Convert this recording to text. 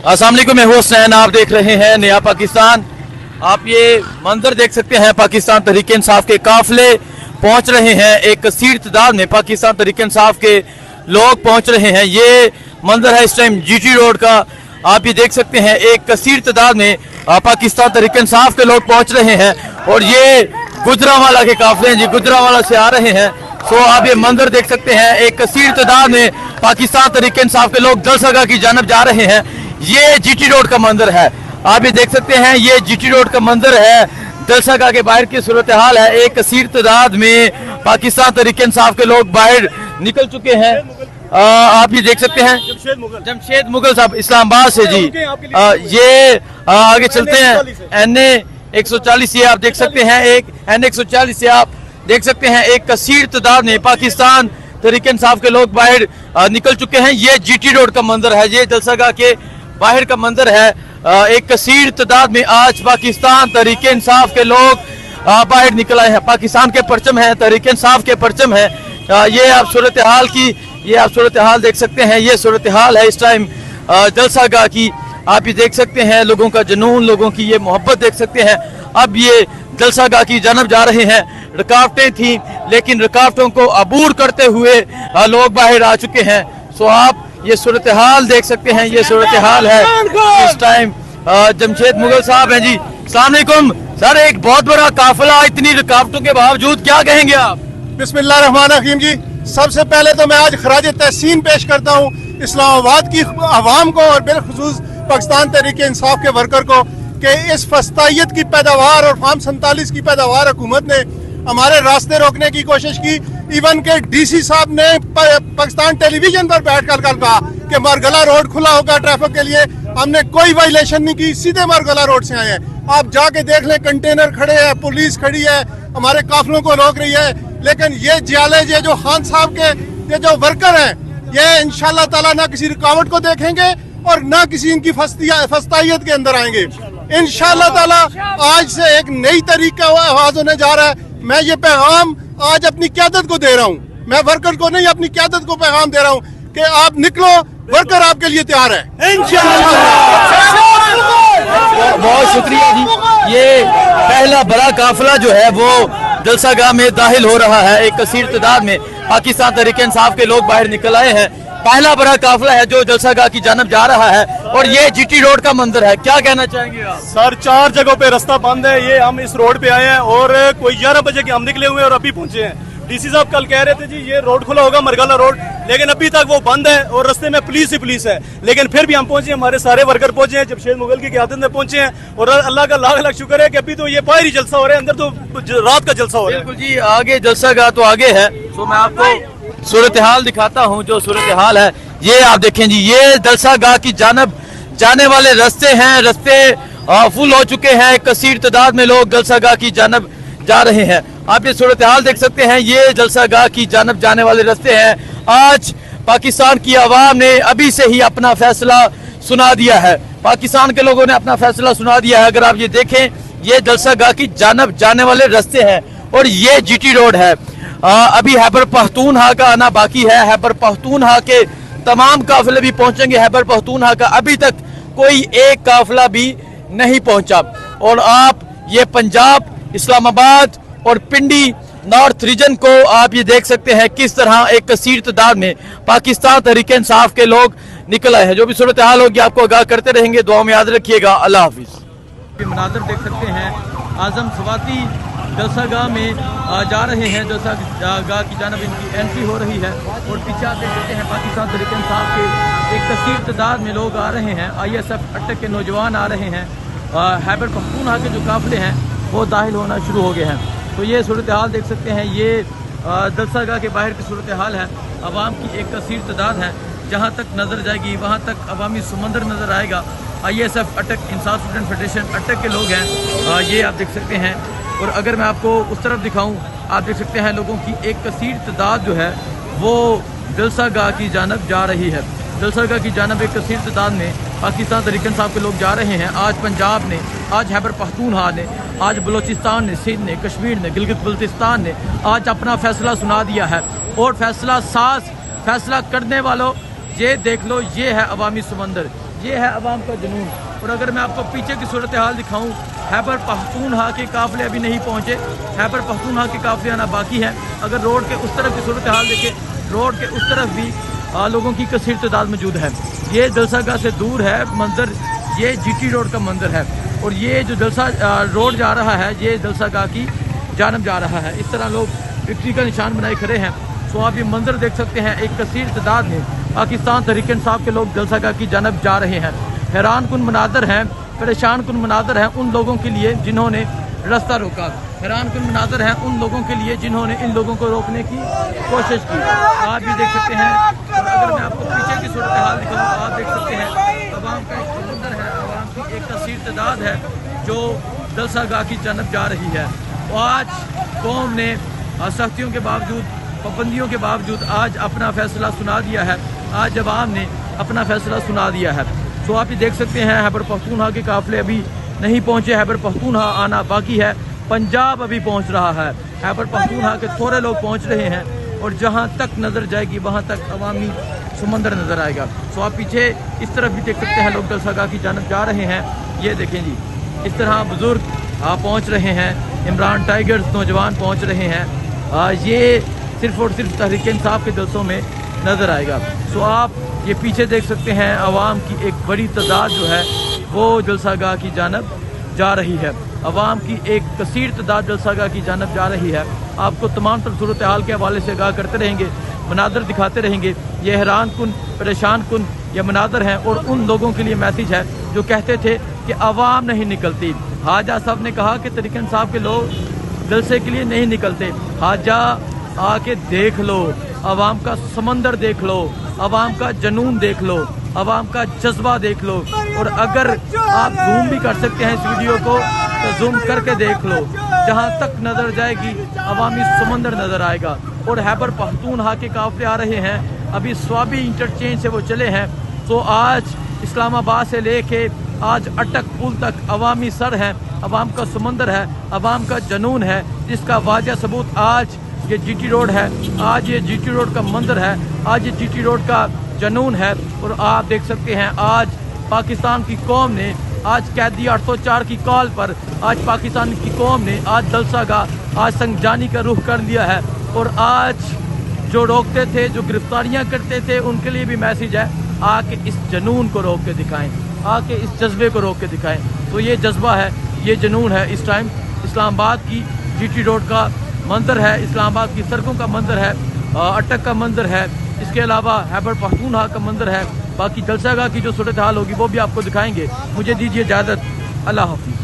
अस्सलाम वालेकुम, मैं हूं हुसैन, आप देख रहे हैं नया पाकिस्तान। आप ये मंजर देख सकते हैं, पाकिस्तान तहरीक इंसाफ के काफिले पहुंच रहे हैं। एक कसीर तादाद में पाकिस्तान तहरीक इंसाफ के लोग पहुंच रहे हैं। ये मंजर है इस टाइम जीटी रोड का। आप ये देख सकते हैं, एक कसीर तादाद में पाकिस्तान तहरीक इंसाफ के लोग पहुंच रहे हैं और ये गुजरांवाला के काफिले हैं जी, गुजरांवाला से आ रहे हैं। तो आप ये मंजर देख सकते हैं, एक कसीर तादाद में पाकिस्तान तहरीक इंसाफ के लोग जलसागाह की जानब जा रहे हैं। ये जीटी रोड का मंजर है, आप ये देख सकते हैं, ये जीटी रोड का मंजर है। जलसागाह के बाहर की सूरत हाल है। एक कसीर तादाद में पाकिस्तान तहरीक इंसाफ के लोग बाहर निकल चुके हैं। आप ये देख सकते हैं, जमशेद मुगल साहब इस्लामाबाद से जी। ये आगे चलते हैं, NA 140 ये आप देख सकते हैं, एक NA 140 से आप देख सकते हैं, एक कसीर तादाद में पाकिस्तान तहरीक इंसाफ के लोग बाहर निकल चुके हैं। ये जीटी रोड का मंजर है, ये जलसागाह के बाहर का मंजर है। एक कसीर तादाद में आज पाकिस्तान तहरीक इंसाफ के लोग बाहर निकल आए हैं। पाकिस्तान के परचम है, तहरीक इंसाफ के परचम है। ये आप सूरत हाल की, ये आप सूरत हाल देख सकते हैं, ये सूरत हाल है इस टाइम जलसागाह की। आप ये देख सकते हैं, लोगों का जुनून, लोगों की ये मोहब्बत देख सकते हैं। अब ये जलसागाह की जानब जा रहे हैं। रुकावटें थी, लेकिन रुकावटों को अबूर करते हुए लोग बाहर आ चुके हैं। सो आप ये सूरत हाल देख सकते हैं, ये सूरत हाल है इस टाइम। जमशेद मुगल साहब हैं जी, अस्सलाम वालेकुम सर। एक बहुत बड़ा काफिला, इतनी रुकावटों के बावजूद, क्या कहेंगे आप? बिस्मिल्लाहिर्रहमानिर्रहीम जी। सबसे पहले तो मैं आज खराज तहसीन पेश करता हूँ इस्लामाबाद की आवाम को और बिलखुसूस पाकिस्तान तहरीक इंसाफ के वर्कर को कि इस फस्तायत की पैदावार और फार्म 47 की पैदावार हुकूमत ने हमारे रास्ते रोकने की कोशिश की। इवन के DC साहब ने पाकिस्तान टेलीविजन पर बैठ कर कहा कि मरगला रोड खुला होगा ट्रैफिक के लिए। हमने कोई वायलेशन नहीं की, सीधे मरगला रोड से आए हैं। आप जाके देख लें, कंटेनर खड़े हैं, पुलिस खड़ी है, हमारे काफिलों को रोक रही है। लेकिन ये जालेज, ये जो खान साहब के ये जो वर्कर हैं, ये इंशाल्लाह ताला ना किसी रुकावट को देखेंगे और ना किसी इनकी फस्तायत के अंदर आएंगे। इंशाल्लाह ताला आज से एक नई तरीका आवाज होने जा रहा है। मैं ये पैगाम आज अपनी क़यादत को दे रहा हूँ, मैं वर्कर को नहीं, अपनी क़यादत को पैगाम दे रहा हूँ कि आप निकलो, वर्कर आपके लिए तैयार है बहुत शुक्रिया जी। ये पहला बड़ा काफिला जो है वो जलसागाह में दाखिल हो रहा है। एक कसीर तादाद में पाकिस्तान तहरीक इंसाफ के लोग बाहर निकल आए हैं। पहला बड़ा काफिला है जो जलसागाह की जानब जा रहा है और ये जीटी रोड का मंजर है। क्या कहना चाहेंगे आप? सर, 4 जगहों पे रास्ता बंद है। ये हम इस रोड पे आए हैं और कोई 11 बजे के हम निकले हुए हैं और अभी पहुंचे हैं। DC साहब कल कह रहे थे जी ये रोड खुला होगा, मरगला रोड, लेकिन अभी तक वो बंद है और रास्ते में पुलिस ही पुलिस है। लेकिन फिर भी हम पहुंचे, हमारे सारे वर्कर पहुंचे हैं, जमशेद मुगल की क़यादत में पहुंचे हैं और अल्लाह का लाख लाख शुक्र है कि अभी तो ये बाहर ही जलसा हो रहा है, अंदर तो रात का जलसा हो रहा है। बिल्कुल जी, आगे जलसागाह तो आगे है। तो मैं आपको सूरत हाल दिखाता हूँ, जो सूरत हाल है ये आप देखें जी। ये जलसागाह की जानब जाने वाले रास्ते हैं, रास्ते फुल हो चुके हैं। कसीर तादाद में लोग जलसागाह की जानब जा रहे हैं। आप ये सूरत हाल देख सकते हैं, ये जलसागाह की जानब जाने वाले रास्ते हैं। आज पाकिस्तान की आवाम ने अभी से ही अपना फैसला सुना दिया है, पाकिस्तान के लोगों ने अपना फैसला सुना दिया है। अगर आप ये देखें, ये जलसागाह की जानब जाने वाले रास्ते हैं और ये जीटी रोड है। अभी खैबर पख्तूनख्वा का आना बाकी है। खैबर पख्तूनख्वा के तमाम काफिले भी पहुंचेंगे। खैबर पख्तूनख्वा का अभी तक कोई एक काफिला भी नहीं पहुंचा। और आप ये पंजाब, इस्लामाबाद और पिंडी नॉर्थ रीजन को आप ये देख सकते हैं किस तरह एक कसीर तादाद में पाकिस्तान तहरीक इंसाफ के लोग निकल आए हैं। जो भी सूरत हाल होगी आपको आगाह करते रहेंगे। दुआ में याद रखिएगा। अल्लाह हाफिज। मनाजर देख सकते हैं, आजम स्वाति जलसागाह में जा रहे हैं। जलसागाह की जानब इनकी एंट्री हो रही है और पीछे आप देख सकते हैं पाकिस्तान तहरीक इंसाफ के एक कसीर तादाद में लोग आ रहे हैं। ISF अटक के नौजवान आ रहे हैं। खैबर पख्तूनख्वा के जो काफिले हैं वो दाखिल होना शुरू हो गए हैं। तो ये सूरत हाल देख सकते हैं, ये जलसागाह के बाहर की सूरत हाल है। आवाम की एक कसीर तादाद है, जहाँ तक नज़र जाएगी वहाँ तक अवामी समंदर नज़र आएगा। ISF अटक इंसाफ स्टूडेंट फेडरेशन अटक के लोग हैं, ये आप देख सकते हैं। और अगर मैं आपको उस तरफ दिखाऊं, आप देख सकते हैं लोगों की एक कसीर तादाद जो है वो जलसागाह की जानब जा रही है। जलसागाह की जानब एक कसीर तादाद में पाकिस्तान तहरीक इंसाफ के लोग जा रहे हैं। आज पंजाब ने, आज खैबर पख्तूनख्वा ने, आज बलोचिस्तान ने, सिंध ने, कश्मीर ने, गिलगित बल्तिस्तान ने आज अपना फैसला सुना दिया है। और फैसला करने वालों, ये देख लो, ये है अवामी समंदर, یہ ہے عوام کا جنون. اور اگر میں آپ کو پیچھے کی صورتحال دکھاؤں, خیبر پختونخوا کے قافلے ابھی نہیں پہنچے, خیبر پختونخوا کے قافلے آنا باقی ہے. اگر روڈ کے اس طرف کی صورتحال دیکھیں, روڈ کے اس طرف بھی لوگوں کی کثیر تعداد موجود ہے. یہ جلسہ گاہ سے دور ہے منظر, یہ جی ٹی روڈ کا منظر ہے, اور یہ جو جلسہ روڈ جا رہا ہے یہ جلسہ گاہ کی جانب جا رہا ہے. اس طرح لوگ وکٹری کا نشان بنائے کھڑے ہیں. سو آپ یہ منظر دیکھ سکتے ہیں, ایک کثیر تعداد میں پاکستان تحریک انصاف کے لوگ جلسہ گاہ کی جانب جا رہے ہیں. حیران کن مناظر ہیں, پریشان کن مناظر ہیں ان لوگوں کے لیے جنہوں نے راستہ روکا, حیران کن مناظر ہیں ان لوگوں کے لیے جنہوں نے ان لوگوں کو روکنے کی کوشش کی. آپ بھی دیکھ سکتے ہیں, اور اگر میں آپ کو پیچھے کی صورتحال دکھاؤں, آپ دیکھ سکتے ہیں عوام کا ایک سمندر ہے, عوام کی ایک کثیر تعداد ہے جو جلسہ گاہ کی جانب جا رہی ہے. تو آج قوم نے سختیوں کے باوجود, پابندیوں کے باوجود آج اپنا فیصلہ سنا دیا ہے. آج عوام نے اپنا فیصلہ سنا دیا ہے. تو آپ یہ دیکھ سکتے ہیں خیبر پختونخوا کے قافلے ابھی نہیں پہنچے, خیبر پختونخوا آنا باقی ہے. پنجاب ابھی پہنچ رہا ہے, خیبر پختونخوا کے تھوڑے لوگ پہنچ رہے ہیں, اور جہاں تک نظر جائے گی وہاں تک عوامی سمندر نظر آئے گا. تو آپ پیچھے اس طرف بھی دیکھ سکتے ہیں لوگ جلسہ گاہ کی جانب جا رہے ہیں. یہ دیکھیں جی, اس طرح بزرگ پہنچ رہے ہیں, عمران ٹائیگرز نوجوان پہنچ رہے ہیں. یہ صرف اور صرف تحریک انصاف کے جلسوں میں نظر آئے گا. سو آپ یہ پیچھے دیکھ سکتے ہیں عوام کی ایک بڑی تعداد جو ہے وہ جلسہ گاہ کی جانب جا رہی ہے. عوام کی ایک کثیر تعداد جلسہ گاہ کی جانب جا رہی ہے. آپ کو تمام تر صورتحال کے حوالے سے آگاہ کرتے رہیں گے, مناظر دکھاتے رہیں گے. یہ حیران کن, پریشان کن یہ مناظر ہیں, اور ان لوگوں کے لیے میسیج ہے جو کہتے تھے کہ عوام نہیں نکلتی. خواجہ صاحب نے کہا کہ تحریک انصاف کے لوگ جلسے کے لیے نہیں نکلتے. خواجہ آ کے دیکھ لو, عوام کا سمندر دیکھ لو, عوام کا جنون دیکھ لو, عوام کا جذبہ دیکھ لو. اور اگر آپ زوم بھی کر سکتے ہیں اس ویڈیو کو تو زوم کر کے دیکھ لو, جہاں تک نظر جائے گی عوامی سمندر نظر آئے گا. اور خیبر پختونخوا کے قافلے آ رہے ہیں, ابھی سوابی انٹرچینج سے وہ چلے ہیں. تو آج اسلام آباد سے لے کے آج اٹک پل تک عوامی سر ہے, عوام کا سمندر ہے, عوام کا جنون ہے, جس کا واضح ثبوت آج یہ جی ٹی روڈ ہے. آج یہ جی ٹی روڈ کا منظر ہے, آج یہ جی ٹی روڈ کا جنون ہے. اور آپ دیکھ سکتے ہیں آج پاکستان کی قوم نے, آج قیدی 804 کی کال پر آج پاکستان کی قوم نے آج جلسہ گاہ آج سنجانی کا رخ کر لیا ہے. اور آج جو روکتے تھے, جو گرفتاریاں کرتے تھے, ان کے لیے بھی میسیج ہے, آ کے اس جنون کو روک کے دکھائیں, آ کے اس جذبے کو روک کے دکھائیں. تو یہ جذبہ ہے, یہ جنون ہے. اس ٹائم اسلام آباد کی جی ٹی روڈ کا منظر ہے, اسلام آباد کی سڑکوں کا منظر ہے, اٹک کا منظر ہے, اس کے علاوہ خیبر پختونخوا کا منظر ہے. باقی جلسہ گاہ کی جو صورتحال ہوگی وہ بھی آپ کو دکھائیں گے. مجھے دیجیے اجازت, اللہ حافظ.